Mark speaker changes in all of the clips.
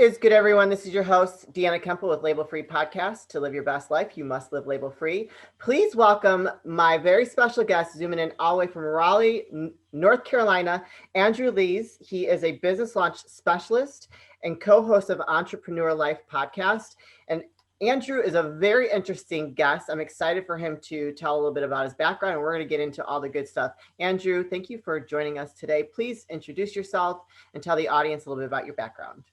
Speaker 1: is good, everyone? This is your host, Deanna Kuempel with Label Free Podcast. To live your best life, you must live label free. Please welcome my very special guest, zooming in all the way from Raleigh, North Carolina, Andrew Lees. He is a business launch specialist and co-host of Entrepreneur Life Podcast. And Andrew is a very interesting guest. I'm excited for him to tell a little bit about his background, and we're going to get into all the good stuff. Andrew, thank you for joining us today. Please introduce yourself and tell the audience a little bit about your background.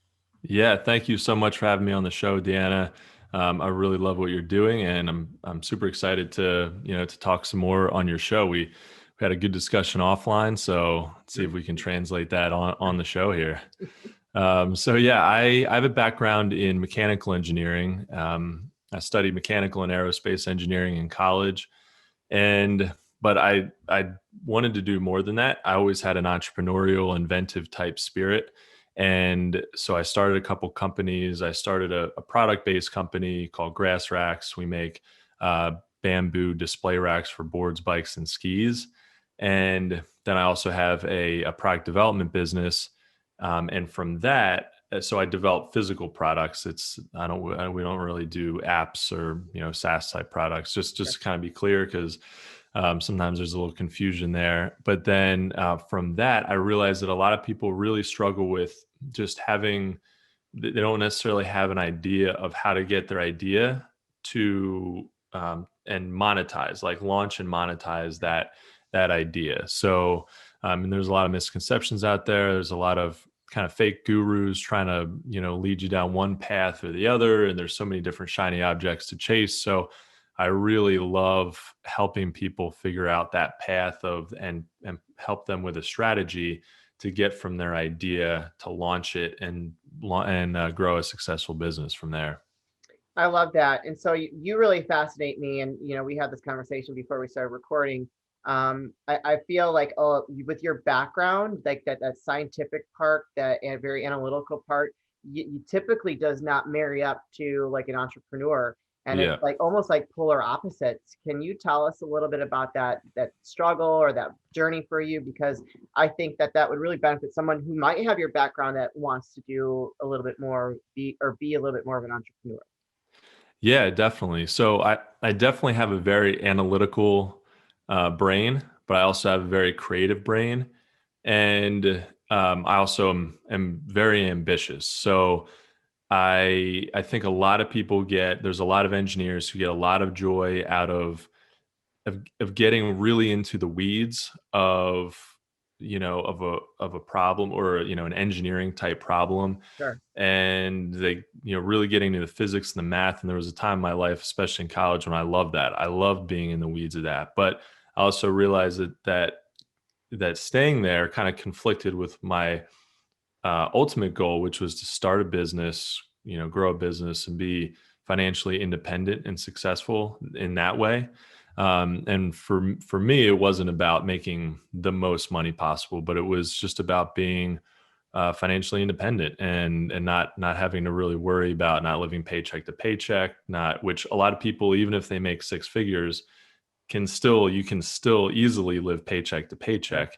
Speaker 2: Yeah, thank you so much for having me on the show, Deanna. I really love what you're doing, and I'm super excited to talk some more on your show. We had a good discussion offline, so let's see if we can translate that on the show here. I have a background in mechanical engineering. I studied mechanical and aerospace engineering in college, but I wanted to do more than that. I always had an entrepreneurial, inventive type spirit. And so I started a couple companies. I started a product-based company called Grass Racks. We make bamboo display racks for boards, bikes, and skis. And then I also have a product development business. And from that, so I develop physical products. We don't really do apps or SaaS type products. Just to kind of be clear, because sometimes there's a little confusion there. But then from that, I realized that a lot of people really struggle with just they don't necessarily have an idea of how to get their idea to and monetize, like launch and monetize that idea. So there's a lot of misconceptions out there. There's a lot of kind of fake gurus trying to lead you down one path or the other, and there's so many different shiny objects to chase. So I really love helping people figure out that path and help them with a strategy to get from their idea to launch it and grow a successful business from there.
Speaker 1: I love that. And so you really fascinate me. And, we had this conversation before we started recording. I feel like with your background, like that scientific part, that very analytical part, you typically does not marry up to like an entrepreneur. And It's like almost like polar opposites. Can you tell us a little bit about that struggle or that journey for you? Because I think that would really benefit someone who might have your background that wants to do a little bit more, be a little bit more of an entrepreneur.
Speaker 2: Yeah, definitely. So I definitely have a very analytical brain, but I also have a very creative brain. And I also am very ambitious. So I think a lot of people there's a lot of engineers who get a lot of joy out of getting really into the weeds of a problem or an engineering type problem.
Speaker 1: Sure.
Speaker 2: And they really getting into the physics and the math. And there was a time in my life, especially in college, when I loved that. I loved being in the weeds of that. But I also realized that staying there kind of conflicted with my ultimate goal, which was to start a business, grow a business and be financially independent and successful in that way. And for me, it wasn't about making the most money possible, but it was just about being financially independent and not having to really worry about not living paycheck to paycheck, which a lot of people, even if they make six figures, you can still easily live paycheck to paycheck.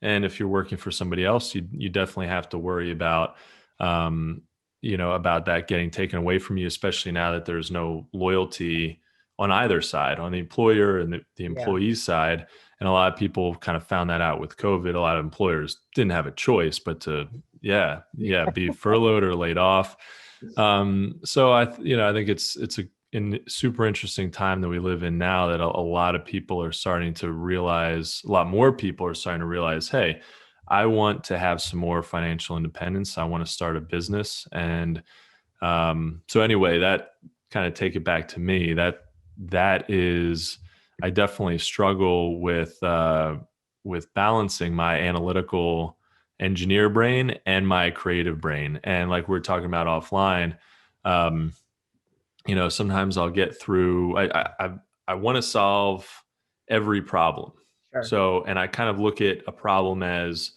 Speaker 2: And if you're working for somebody else, you definitely have to worry about, about that getting taken away from you, especially now that there's no loyalty on either side, on the employer and the employee side. And a lot of people kind of found that out with COVID. A lot of employers didn't have a choice but to, be furloughed or laid off. So I think it's a super interesting time that we live in now, that a lot of people are starting to realize, a lot more people are starting to realize, hey, I want to have some more financial independence. I want to start a business. And so anyway, that kind of take it back to me, that is, I definitely struggle with balancing my analytical engineer brain and my creative brain. And like we were talking about offline, sometimes I'll get through, I want to solve every problem.
Speaker 1: Sure.
Speaker 2: So, and I kind of look at a problem as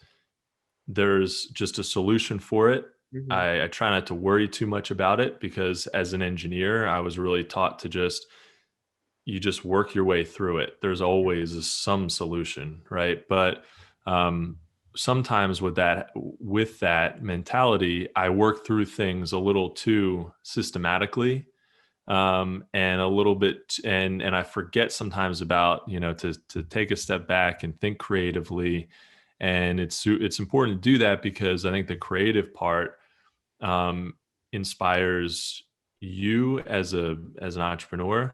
Speaker 2: there's just a solution for it.
Speaker 1: Mm-hmm.
Speaker 2: I try not to worry too much about it, because as an engineer, I was really taught to you just work your way through it. There's always some solution, right? But sometimes with that mentality, I work through things a little too systematically, and a little bit, and I forget sometimes about, to take a step back and think creatively. And it's important to do that because I think the creative part um, inspires you as an entrepreneur.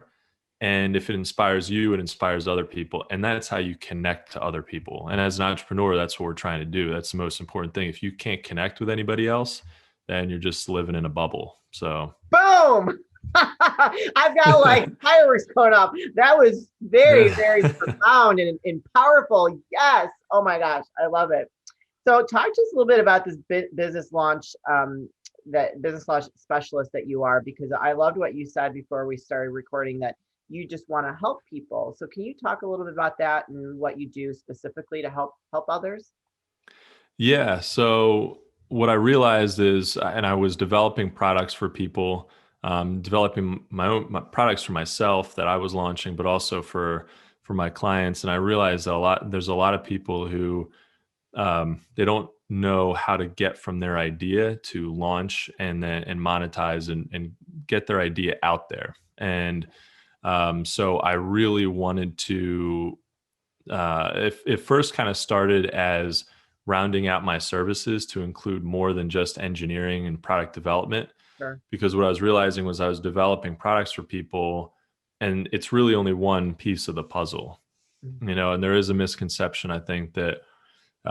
Speaker 2: And if it inspires you, it inspires other people. And that's how you connect to other people. And as an entrepreneur, that's what we're trying to do. That's the most important thing. If you can't connect with anybody else, then you're just living in a bubble. So,
Speaker 1: Boom. I've got like fireworks going off. That was very, very profound and powerful. Yes. Oh my gosh. I love it. So talk to us a little bit about this business launch, that business launch specialist that you are, because I loved what you said before we started recording, that you just want to help people. So can you talk a little bit about that and what you do specifically to help others?
Speaker 2: yeah. So what I realized is, and I was developing products for people, developing my products for myself that I was launching, but also for my clients. And I realized that there's a lot of people who they don't know how to get from their idea to launch and monetize and get their idea out there. And so I really wanted to. It first kind of started as rounding out my services to include more than just engineering and product development,
Speaker 1: Sure.
Speaker 2: because what I was realizing was I was developing products for people, and it's really only one piece of the puzzle,
Speaker 1: Mhm.
Speaker 2: and there is a misconception, I think, that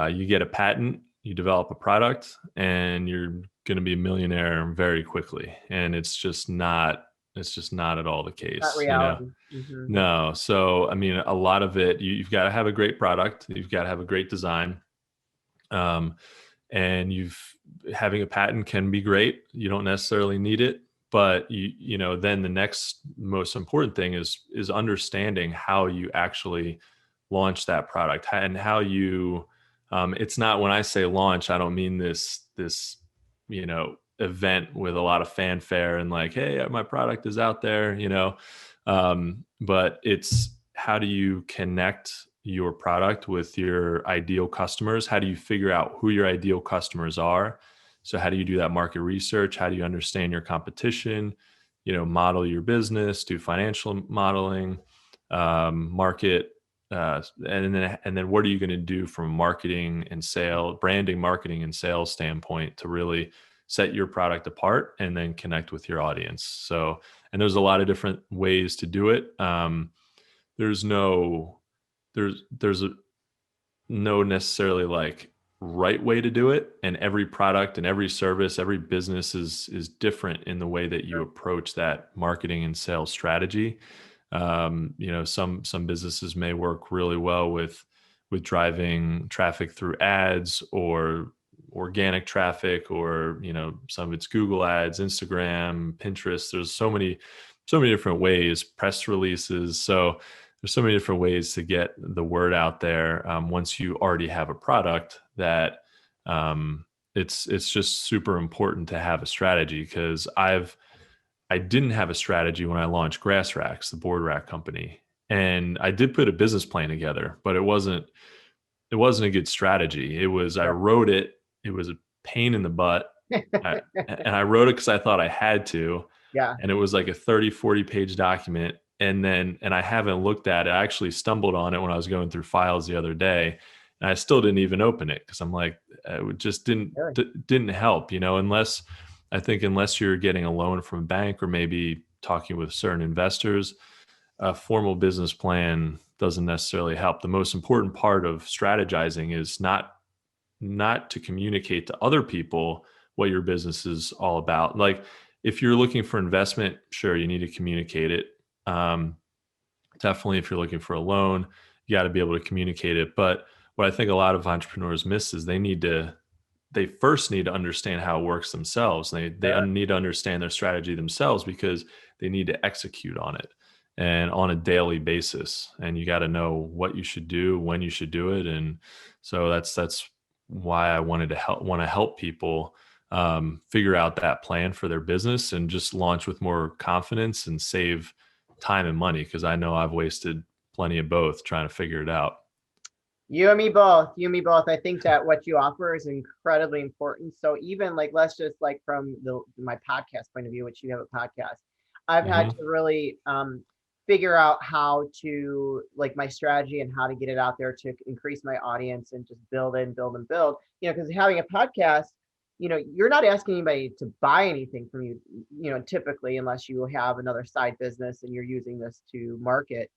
Speaker 2: you get a patent, you develop a product, and you're going to be a millionaire very quickly. And it's just not at all the
Speaker 1: Not
Speaker 2: case.
Speaker 1: reality. Hmm.
Speaker 2: No. So, I mean, a lot of it, you've got to have a great product, you've got to have a great design. Um, and having a patent can be great. You don't necessarily need it, but then the next most important thing is understanding how you actually launch that product, and how you, it's not, when I say launch, I don't mean this event with a lot of fanfare and like, hey, my product is out there, but it's, how do you connect your product with your ideal customers? How do you figure out who your ideal customers are? So how do you do that market research? How do you understand your competition? Model your business, do financial modeling, market, and then what are you going to do from branding, marketing, and sales standpoint to really set your product apart and then connect with your audience? So, and there's a lot of different ways to do it. There's no there's no necessarily like right way to do it, and every product and every service, every business is different in the way that you
Speaker 1: Sure.
Speaker 2: approach that marketing and sales strategy. Some businesses may work really well with driving traffic through ads or organic traffic, or some of it's Google ads, Instagram, Pinterest. There's so many different ways, press releases. So there's so many different ways to get the word out there, once you already have a product, that it's just super important to have a strategy. Because I didn't have a strategy when I launched Grass Racks, the board rack company, and I did put a business plan together, but it wasn't a good strategy. I
Speaker 1: Yep.
Speaker 2: wrote it. It was a pain in the butt. And I wrote it because I thought I had to.
Speaker 1: Yeah.
Speaker 2: And it was like a 30-40 page document. And I haven't looked at it. I actually stumbled on it when I was going through files the other day. And I still didn't even open it because I'm like, it just
Speaker 1: Really.
Speaker 2: didn't help, unless you're getting a loan from a bank or maybe talking with certain investors. A formal business plan doesn't necessarily help. The most important part of strategizing is not to communicate to other people what your business is all about. Like, if you're looking for investment, sure, you need to communicate it. Um, Definitely, if you're looking for a loan, you got to be able to communicate it. But what I think a lot of entrepreneurs miss is they first need to understand how it works themselves. Need to understand their strategy themselves, because they need to execute on it, and on a daily basis. And you got to know what you should do, when you should do it. And so that's why I want to help people figure out that plan for their business and just launch with more confidence and save time and money, because I know I've wasted plenty of both trying to figure it out.
Speaker 1: You and me both. You and me both. I think that what you offer is incredibly important. So even like, let's just like from my podcast point of view, which you have a podcast, I've had
Speaker 2: Hmm.
Speaker 1: to really figure out how to like my strategy and how to get it out there to increase my audience and just build and build and build. Because having a podcast, you're not asking anybody to buy anything from you, typically, unless you have another side business and you're using this to market.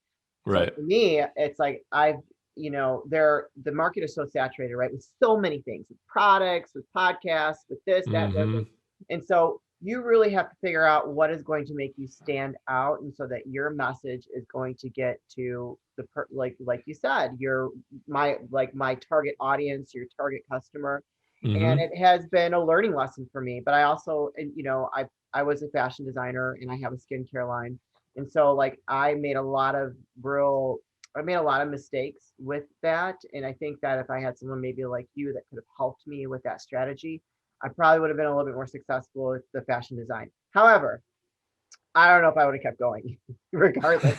Speaker 1: So
Speaker 2: Right.
Speaker 1: for me, it's like the market is so saturated, right? With so many things, with products, with podcasts, with this, that, the other
Speaker 2: Hmm.
Speaker 1: thing. And so you really have to figure out what is going to make you stand out, and so that your message is going to get to like you said, my target audience, your target customer. And
Speaker 2: Hmm.
Speaker 1: it has been a learning lesson for me. But I also, and I was a fashion designer and I have a skincare line. And so like I made a lot of mistakes with that. And I think that if I had someone maybe like you that could have helped me with that strategy, I probably would have been a little bit more successful with the fashion design. However, I don't know if I would have kept going regardless.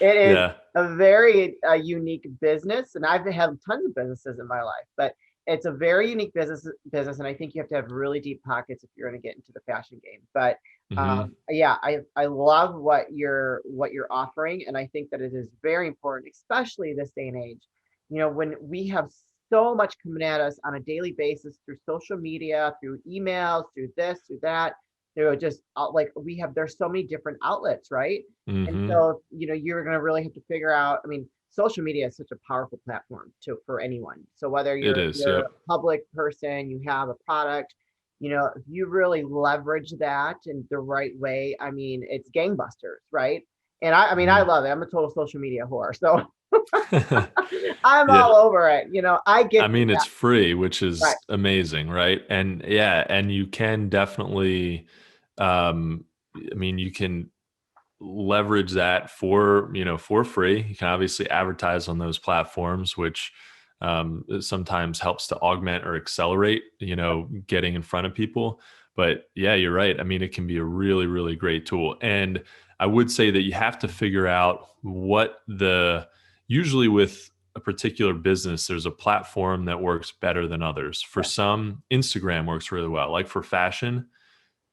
Speaker 1: It is
Speaker 2: Yeah.
Speaker 1: a very unique business, and I've had tons of businesses in my life, but it's a very unique business, and I think you have to have really deep pockets if you're going to get into the fashion game. But
Speaker 2: Hmm.
Speaker 1: yeah, I love what you're offering, and I think that it is very important, especially this day and age. When we have so much coming at us on a daily basis through social media, through emails, through this, through that. Just like there's so many different outlets, right? And
Speaker 2: Hmm.
Speaker 1: so, you're going to really have to figure out, I mean, social media is such a powerful platform for anyone. So whether
Speaker 2: It
Speaker 1: you're
Speaker 2: is.
Speaker 1: you're
Speaker 2: Yep.
Speaker 1: a public person, you have a product, if you really leverage that in the right way, I mean, it's gangbusters, right? And I mean, I
Speaker 2: Mhm.
Speaker 1: love it. I'm a total social media whore. So I'm
Speaker 2: Yeah.
Speaker 1: all over it. I
Speaker 2: I
Speaker 1: get
Speaker 2: mean,
Speaker 1: that.
Speaker 2: it's free, which
Speaker 1: Right.
Speaker 2: is amazing, right? And yeah, and you can definitely, um, I mean, you can leverage that for free. You can obviously advertise on those platforms, which sometimes helps to augment or accelerate, getting in front of people. But yeah, you're right. I mean, it can be a really, really great tool. And I would say that you have to figure out usually with a particular business, there's a platform that works better than others. For
Speaker 1: Yeah.
Speaker 2: some, Instagram works really well. Like for fashion,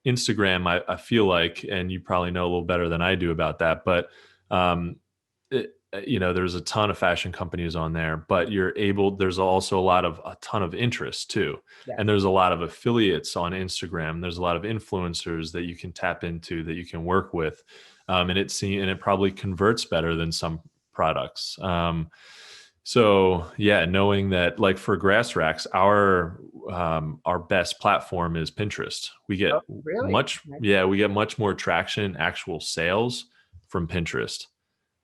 Speaker 2: Instagram, I feel like, and you probably know a little better than I do about that, but um, there's a ton of fashion companies on there, but there's also a ton of interest too.
Speaker 1: Yes.
Speaker 2: And there's a lot of affiliates on Instagram. There's a lot of influencers that you can tap into that you can work with. And it probably converts better than some products. So yeah, knowing that like for grass racks, our best platform is Pinterest.
Speaker 1: Oh, really? Okay.
Speaker 2: We get much more traction, actual sales from Pinterest.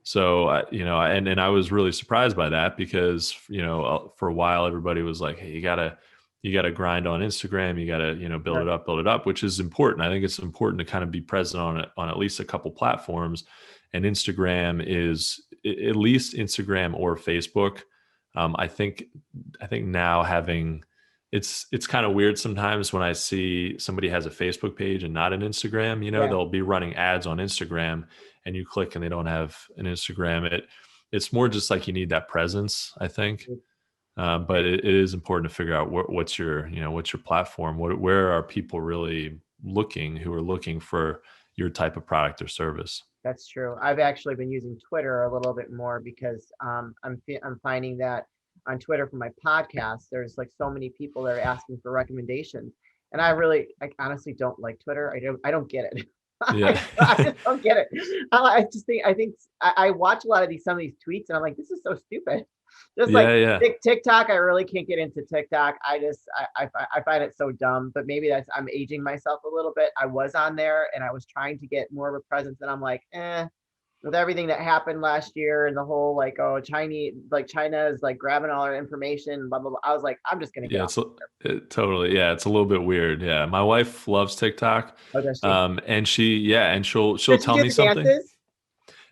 Speaker 2: So and I was really surprised by that because for a while everybody was like, hey, you gotta grind on Instagram, you gotta
Speaker 1: Right.
Speaker 2: build it up, which is important. I think it's important to kind of be present on it on at least a couple platforms, and Instagram is at least Instagram or Facebook. I think now having it's kind of weird sometimes when I see somebody has a Facebook page and not an Instagram.
Speaker 1: Yeah.
Speaker 2: They'll be running ads on Instagram and you click and they don't have an Instagram. It's more just like you need that presence, I think. But it is important to figure out what's your platform. Where are people really looking who are looking for your type of product or service?
Speaker 1: That's true. I've actually been using Twitter a little bit more because I'm finding that on Twitter for my podcast, there's like so many people that are asking for recommendations, and I honestly don't like Twitter. I don't get it.
Speaker 2: Yeah.
Speaker 1: I just don't get it. I watch a lot of some of these tweets, and I'm like, this is so stupid. Just like
Speaker 2: Yeah, yeah.
Speaker 1: TikTok, I really can't get into TikTok. I find it so dumb, but maybe I'm aging myself a little bit. I was on there and I was trying to get more of a presence, and I'm like, with everything that happened last year and the whole like, oh, China is like grabbing all our information, blah blah blah. I was like, I'm just gonna get
Speaker 2: Yeah,
Speaker 1: off.
Speaker 2: totally. Yeah, it's a little bit weird. Yeah, my wife loves TikTok,
Speaker 1: Oh, does she?
Speaker 2: and she'll
Speaker 1: Does she
Speaker 2: tell
Speaker 1: do
Speaker 2: me
Speaker 1: the
Speaker 2: something.
Speaker 1: dances?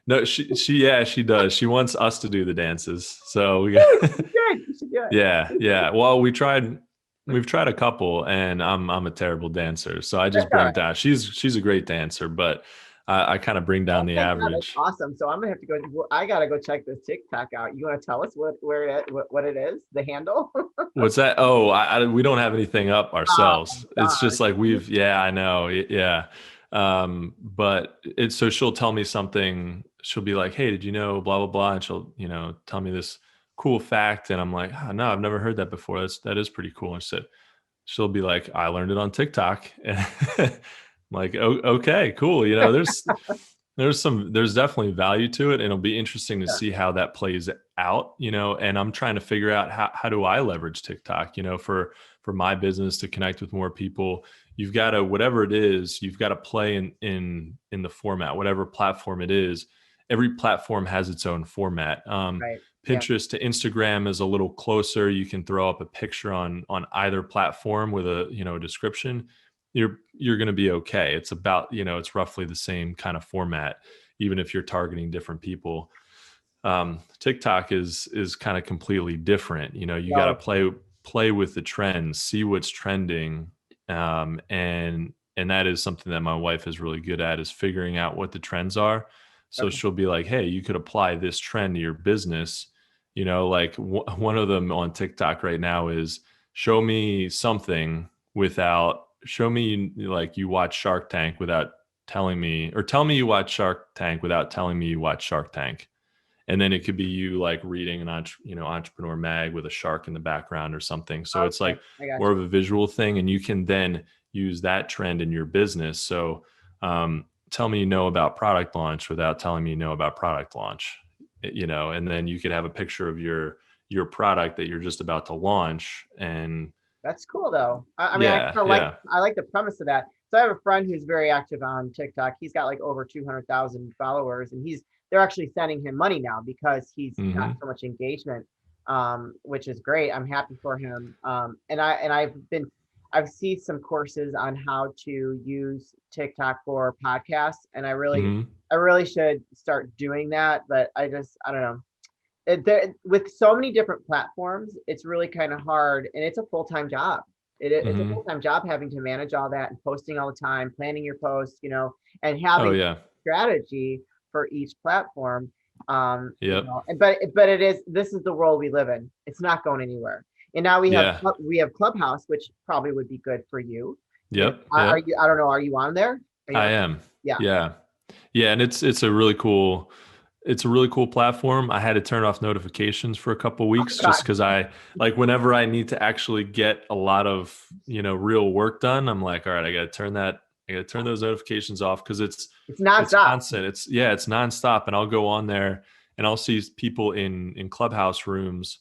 Speaker 2: No, she does. She wants us to do the dances. So we got
Speaker 1: Dude, you should do it. You should do it.
Speaker 2: yeah, yeah. Well, we've tried a couple, and I'm a terrible dancer, so I
Speaker 1: That's
Speaker 2: just
Speaker 1: all
Speaker 2: bring it
Speaker 1: right.
Speaker 2: down. She's a great dancer, but I kind of bring down
Speaker 1: Oh
Speaker 2: the
Speaker 1: my God, that's
Speaker 2: average.
Speaker 1: awesome. So I'm gonna have to go. Well, I gotta go check this TikTok out. You want to tell us what it is, the handle?
Speaker 2: What's that? Oh, we don't have anything up
Speaker 1: Oh,
Speaker 2: ourselves. It's
Speaker 1: darn.
Speaker 2: just like yeah, I know. Yeah. But it's so she'll tell me something. She'll be like, hey, did you know blah, blah, blah. And she'll, tell me this cool fact. And I'm like, oh, no, I've never heard that before. That is pretty cool. And she'll be like, I learned it on TikTok. And I'm like, oh, okay, cool. There's definitely value to it, and it'll be interesting to
Speaker 1: Yeah.
Speaker 2: see how that plays out, and I'm trying to figure out how do I leverage TikTok, for my business to connect with more people. You've got to, whatever it is, you've got to play in the format, whatever platform it is. Every platform has its own format.
Speaker 1: Right. Yeah.
Speaker 2: Pinterest to Instagram is a little closer. You can throw up a picture on either platform with a description. You're going to be okay. It's about, it's roughly the same kind of format, even if you're targeting different people. TikTok is kind of completely different. You got
Speaker 1: No,
Speaker 2: to play with the trends, see what's trending. And that is something that my wife is really good at, is figuring out what the trends are. So
Speaker 1: okay.
Speaker 2: she'll be like, hey, you could apply this trend to your business. Like one of them on TikTok right now is show me something without show me like you watch Shark Tank without telling me, or tell me you watch Shark Tank without telling me you watch Shark Tank. And then it could be you like reading an entrepreneur mag with a shark in the background or something. So it's
Speaker 1: Okay.
Speaker 2: like
Speaker 1: I got
Speaker 2: more
Speaker 1: you.
Speaker 2: of a visual thing, and you can then use that trend in your business. So tell me about product launch without telling me about product launch, and then you could have a picture of your product that you're just about to launch. And
Speaker 1: That's cool though. I mean,
Speaker 2: yeah, yeah.
Speaker 1: I like the premise of that. So I have a friend who's very active on TikTok. He's got like over 200,000 followers, and they're actually sending him money now because he's got
Speaker 2: Hmm.
Speaker 1: so much engagement, which is great. I'm happy for him. And I've seen some courses on how to use TikTok for podcasts, and
Speaker 2: Hmm.
Speaker 1: I really should start doing that. But I don't know. With so many different platforms, it's really kind of hard, and it's a full-time job. It's a
Speaker 2: Hmm.
Speaker 1: full-time job having to manage all that and posting all the time, planning your posts, and
Speaker 2: Oh
Speaker 1: having
Speaker 2: yeah.
Speaker 1: strategy for each platform.
Speaker 2: Yep.
Speaker 1: But this is the world we live in. It's not going anywhere. And now
Speaker 2: Yeah.
Speaker 1: we have Clubhouse, which probably would be good for you.
Speaker 2: Yep.
Speaker 1: Are
Speaker 2: Yep.
Speaker 1: you? I don't know. Are you on there? Are you
Speaker 2: I
Speaker 1: on?
Speaker 2: am.
Speaker 1: Yeah.
Speaker 2: Yeah. Yeah. And it's a really cool platform. I had to turn off notifications for a couple
Speaker 1: Oh,
Speaker 2: weeks just
Speaker 1: God.
Speaker 2: because I like, whenever I need to actually get a lot of, real work done, I'm like, all right, I gotta turn those notifications off, because
Speaker 1: It's
Speaker 2: it's
Speaker 1: nonstop.
Speaker 2: constant. It's nonstop. And I'll go on there and I'll see people in Clubhouse rooms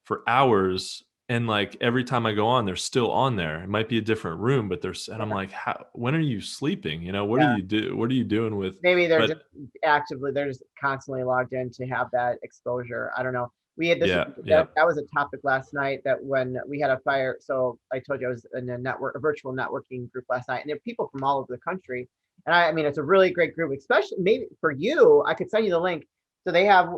Speaker 2: for hours. And like every time I go on, they're still on there. It might be a different room, but and I'm
Speaker 1: Yeah.
Speaker 2: like, when are you sleeping? What do
Speaker 1: Yeah.
Speaker 2: you do? What are you doing with,
Speaker 1: Maybe
Speaker 2: but
Speaker 1: they're just constantly logged in to have that exposure. I don't know. We had this
Speaker 2: yeah, yeah.
Speaker 1: that was a topic last night, that when we had a fire. So I told you I was in a virtual networking group last night, and there are people from all over the country. And I mean, it's a really great group, especially maybe for you. I could send you the link. So
Speaker 2: Yeah.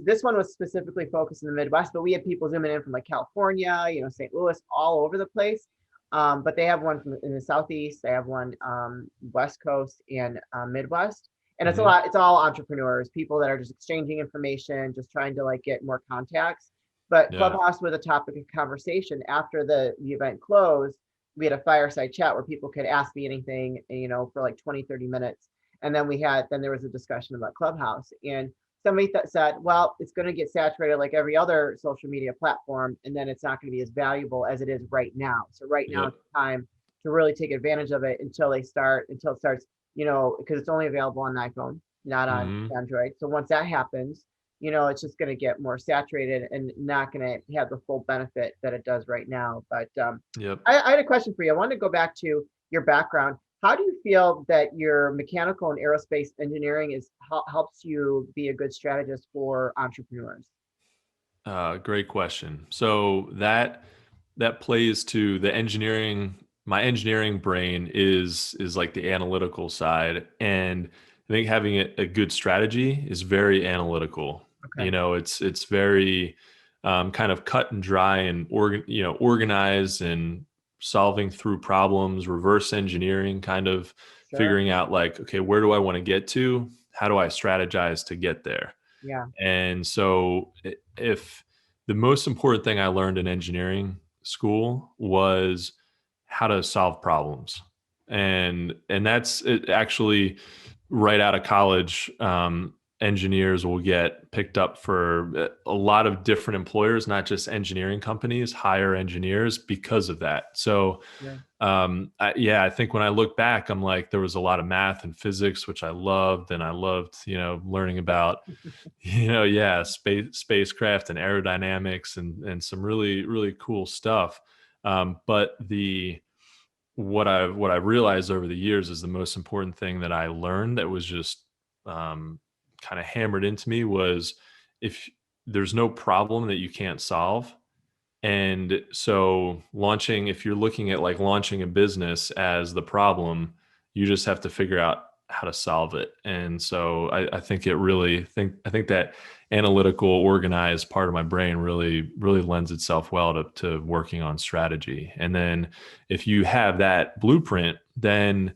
Speaker 1: this one was specifically focused in the Midwest, but we had people zooming in from like California, St. Louis, all over the place. But they have one in the Southeast. They have one West Coast and Midwest. And
Speaker 2: Hmm.
Speaker 1: it's all entrepreneurs, people that are just exchanging information, just trying to like get more contacts. But
Speaker 2: Yeah.
Speaker 1: Clubhouse was a topic of conversation after the event closed. We had a fireside chat where people could ask me anything, for like 20, 30 minutes. And then there was a discussion about Clubhouse. And somebody said, well, it's going to get saturated like every other social media platform, and then it's not going to be as valuable as it is right now. So right now
Speaker 2: Yep.
Speaker 1: it's time to really take advantage of it until it starts, because it's only available on iPhone, not on
Speaker 2: Hmm.
Speaker 1: Android. So once that happens, it's just going to get more saturated and not going to have the full benefit that it does right now. But
Speaker 2: Yep.
Speaker 1: I had a question for you. I wanted to go back to your background. How do you feel that your mechanical and aerospace engineering helps you be a good strategist for entrepreneurs?
Speaker 2: Great question. So that plays to the engineering. My engineering brain is like the analytical side, and I think having a good strategy is very analytical.
Speaker 1: Okay.
Speaker 2: It's very kind of cut and dry and organized, and solving through problems, reverse engineering kind of
Speaker 1: sure.
Speaker 2: figuring out like, okay, where do I want to get to? How do I strategize to get there?
Speaker 1: Yeah.
Speaker 2: And so if the most important thing I learned in engineering school was how to solve problems. And that's it actually right out of college. Engineers will get picked up for a lot of different employers, not just engineering companies, hire engineers because of that. So
Speaker 1: Yeah.
Speaker 2: yeah, I think when I look back, I'm like, there was a lot of math and physics, which I loved. And I loved, learning about, yeah, spacecraft and aerodynamics and some really, really cool stuff. But what I realized over the years is the most important thing that I learned that was just kind of hammered into me was if there's no problem that you can't solve. And so if you're looking at like launching a business as the problem, you just have to figure out how to solve it. And so I think I think that analytical, organized part of my brain really, really lends itself well to working on strategy. And then if you have that blueprint, then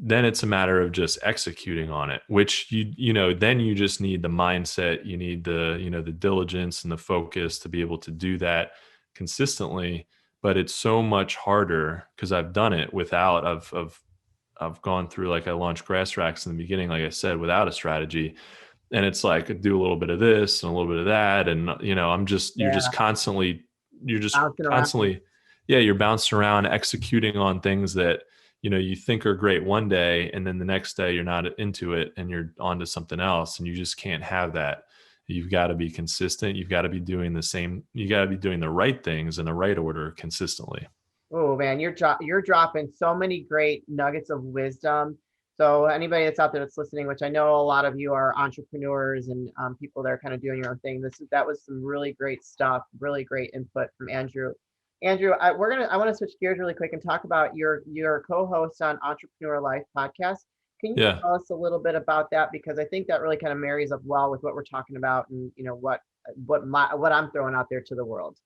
Speaker 2: it's a matter of just executing on it, which then you just need the mindset, you need the diligence and the focus to be able to do that consistently. But it's so much harder because I've done it without I've gone through, like, I launched grass racks in the beginning, like I said, without a strategy. And it's like I do a little bit of this and a little bit of that. And,
Speaker 1: Yeah.
Speaker 2: you're just
Speaker 1: Bouncing around.
Speaker 2: constantly, yeah, you're bouncing around executing on things that, you think are great one day. And then the next day you're not into it and you're on to something else. And you just can't have that. You've got to be consistent. You've got to be doing you got to be doing the right things in the right order consistently.
Speaker 1: Oh man, you're dropping so many great nuggets of wisdom. So anybody that's out there that's listening, which I know a lot of you are entrepreneurs and people that are kind of doing your own thing. That was some really great stuff, really great input from Andrew. Andrew, I want to switch gears really quick and talk about your co-host on Entrepreneur Life podcast. Can you
Speaker 2: Yeah.
Speaker 1: tell us a little bit about that? Because I think that really kind of marries up well with what we're talking about and what I'm throwing out there to the world.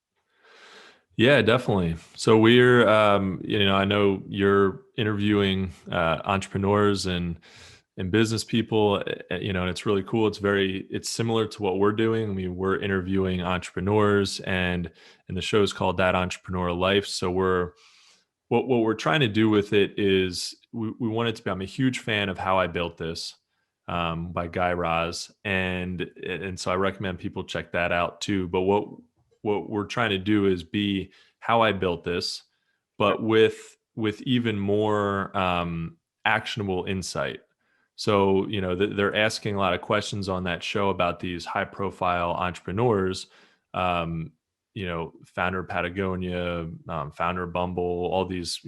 Speaker 2: Yeah, definitely. So we're, I know you're interviewing entrepreneurs and business people, and it's really cool. It's similar to what we're doing. I mean, we're interviewing entrepreneurs, and the show is called That Entrepreneur Life. So what we're trying to do with it is we want it to be. I'm a huge fan of How I Built This by Guy Raz, and so I recommend people check that out too. But what we're trying to do is be How I Built This, but with even more actionable insight. So, they're asking a lot of questions on that show about these high profile entrepreneurs, founder of Patagonia, founder of Bumble, all these,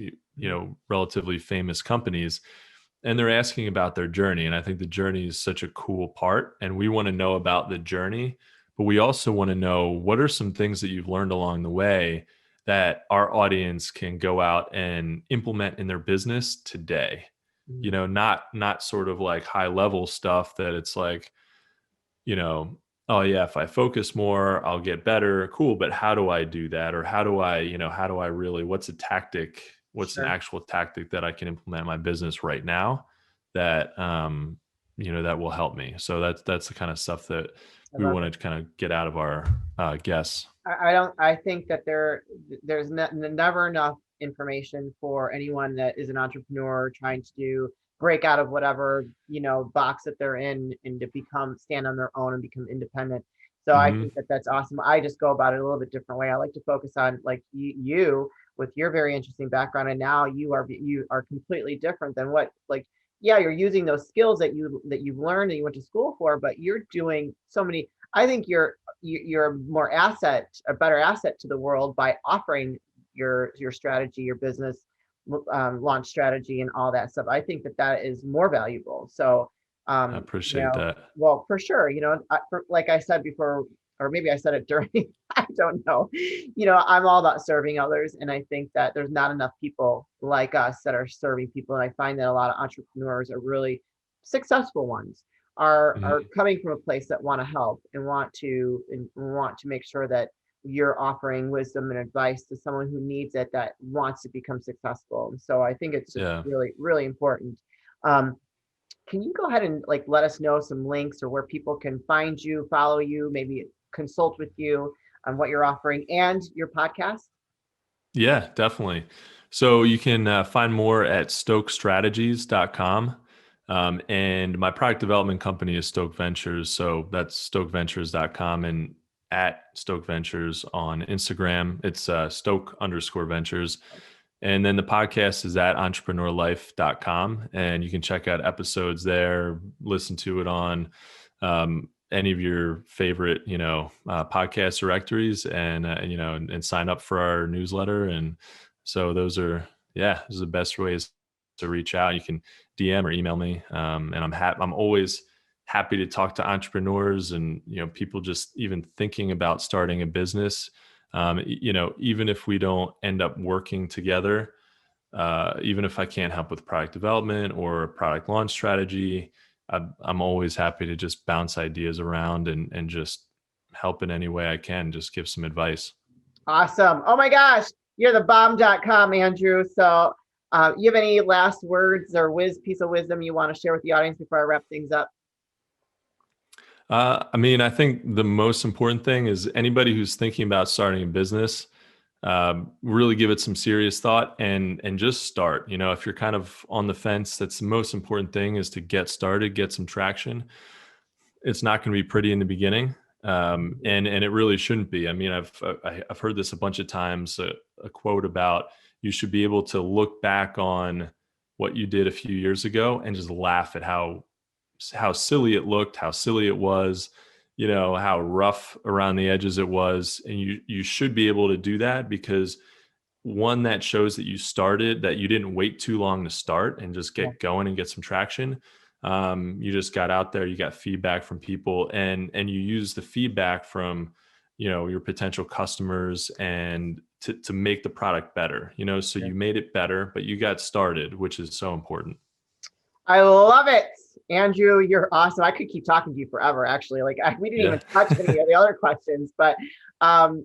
Speaker 2: relatively famous companies. And they're asking about their journey. And I think the journey is such a cool part. And we want to know about the journey, but we also want to know what are some things that you've learned along the way that our audience can go out and implement in their business today.
Speaker 1: Mhm.
Speaker 2: Not sort of like high level stuff that it's like, you know, oh yeah, if I focus more, I'll get better. Cool. But how do I do that? Or how do I really, what's a tactic? What's an
Speaker 1: Sure.
Speaker 2: actual tactic that I can implement in my business right now that, that will help me. So that's the kind of stuff that
Speaker 1: I
Speaker 2: we
Speaker 1: love it.
Speaker 2: want to kind of get out of our guests.
Speaker 1: I think that there's never enough information for anyone that is an entrepreneur trying to break out of whatever, box that they're in and to stand on their own and become independent. So I
Speaker 2: Hmm.
Speaker 1: think that that's awesome. I just go about it a little bit different way. I like to focus on like you with your very interesting background, and now you are completely different than what like yeah, you're using those skills that you've learned and you went to school for, but you're doing so many. I think you're a better asset to the world by offering your strategy, your business launch strategy, and all that stuff. I think that is more valuable. So,
Speaker 2: I appreciate that.
Speaker 1: well, for sure, like I said before, or maybe I said it during, I don't know. I'm all about serving others, and I think that there's not enough people like us that are serving people, and I find that a lot of entrepreneurs are really successful ones are
Speaker 2: Mhm.
Speaker 1: coming from a place that want to help and want to make sure that you're offering wisdom and advice to someone who needs it that wants to become successful. So I think it's just
Speaker 2: Yeah.
Speaker 1: really, really important. Um, can you go ahead and like let us know some links or where people can find you, follow you, maybe consult with you on what you're offering and your podcast?
Speaker 2: Yeah, definitely. So you can find more at stokestrategies.com. And my product development company is Stoke Ventures. So that's stokeventures.com, and at Stoke Ventures on Instagram, it's Stoke_Ventures. And then the podcast is at entrepreneurlife.com. And you can check out episodes there, listen to it on any of your favorite, podcast directories, and sign up for our newsletter. And so those are the best ways to reach out. You can DM or email me. And I'm always happy to talk to entrepreneurs and, people just even thinking about starting a business. Even if we don't end up working together, even if I can't help with product development or product launch strategy, I'm always happy to just bounce ideas around and just help in any way I can, just give some advice.
Speaker 1: Awesome. Oh my gosh, you're the bomb.com, Andrew. So you have any last words or piece of wisdom you want to share with the audience before I wrap things up?
Speaker 2: I think the most important thing is anybody who's thinking about starting a business, really give it some serious thought and just start. If you're kind of on the fence, that's the most important thing, is to get started, get some traction. It's not going to be pretty in the beginning, and it really shouldn't be. I mean, I've heard this a bunch of times. A quote about you should be able to look back on what you did a few years ago and just laugh at how silly it looked, how silly it was, how rough around the edges it was. And you should be able to do that, because one, that shows that that you didn't wait too long to start and just get going and get some traction. You just got out there, you got feedback from people, and you use the feedback from, your potential customers and to make the product better, so you made it better, but you got started, which is so important.
Speaker 1: I love it. Andrew, you're awesome. I could keep talking to you forever, actually. Like we didn't even touch any of the other questions, but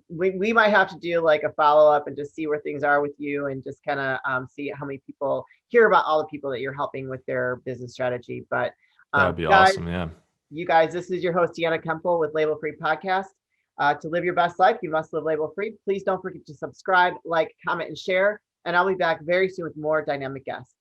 Speaker 1: we might have to do like a follow-up and just see where things are with you, and just kind of see how many people hear about all the people that you're helping with their business strategy. But
Speaker 2: That would be
Speaker 1: guys,
Speaker 2: awesome. Yeah.
Speaker 1: you guys, this is your host, Deanna Kuempel with Label Free Podcast. To live your best life, you must live label free. Please don't forget to subscribe, like, comment, and share. And I'll be back very soon with more dynamic guests.